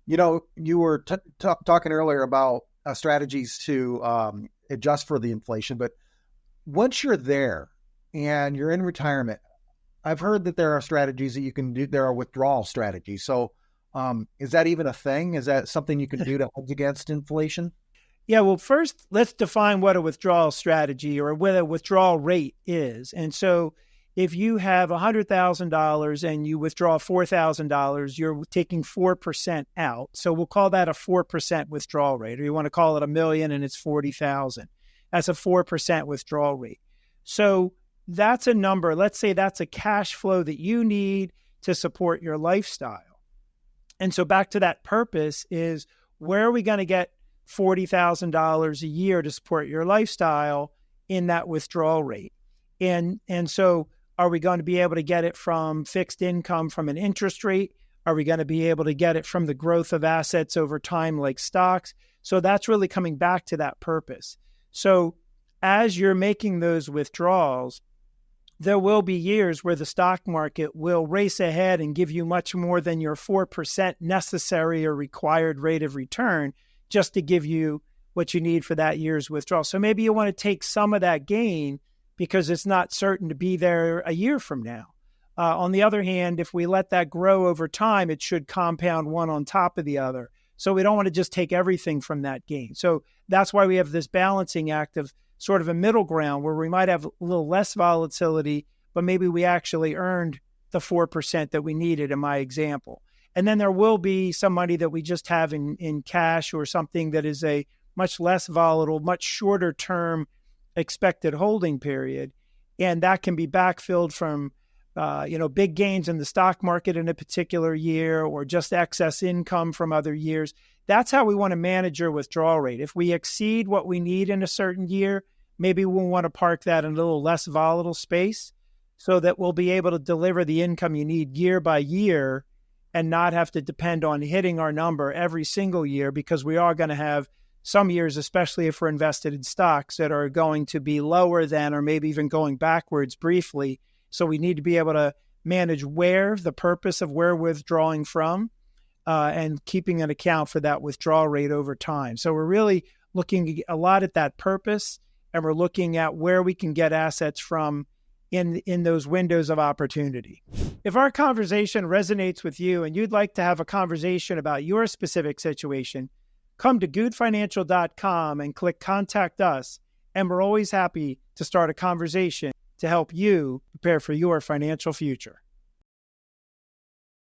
You were talking earlier about strategies to adjust for the inflation, but once you're there and you're in retirement, I've heard that there are strategies that you can do. There are withdrawal strategies. So, is that even a thing? Is that something you can do to hedge against inflation? Yeah, well, first, let's define what a withdrawal strategy or what a withdrawal rate is. And so if you have $100,000 and you withdraw $4,000, you're taking 4% out. So we'll call that a 4% withdrawal rate, or you want to call it a million and it's 40,000. That's a 4% withdrawal rate. So that's a number. Let's say that's a cash flow that you need to support your lifestyle. And so back to that purpose is, where are we going to get $40,000 a year to support your lifestyle in that withdrawal rate? And so are we going to be able to get it from fixed income from an interest rate? Are we going to be able to get it from the growth of assets over time like stocks? So that's really coming back to that purpose. So as you're making those withdrawals, there will be years where the stock market will race ahead and give you much more than your 4% necessary or required rate of return, just to give you what you need for that year's withdrawal. So maybe you want to take some of that gain because it's not certain to be there a year from now. On the other hand, if we let that grow over time, it should compound one on top of the other. So we don't want to just take everything from that gain. So that's why we have this balancing act of sort of a middle ground where we might have a little less volatility, but maybe we actually earned the 4% that we needed in my example. And then there will be some money that we just have in cash or something that is a much less volatile, much shorter term expected holding period. And that can be backfilled from, big gains in the stock market in a particular year or just excess income from other years. That's how we want to manage your withdrawal rate. If we exceed what we need in a certain year, maybe we'll want to park that in a little less volatile space so that we'll be able to deliver the income you need year by year and not have to depend on hitting our number every single year, because we are going to have some years, especially if we're invested in stocks, that are going to be lower than or maybe even going backwards briefly. So we need to be able to manage the purpose of where we're withdrawing from and keeping an account for that withdrawal rate over time. So we're really looking a lot at that purpose, and we're looking at where we can get assets from in those windows of opportunity. If our conversation resonates with you and you'd like to have a conversation about your specific situation, come to goodfinancial.com and click Contact Us, and we're always happy to start a conversation to help you prepare for your financial future.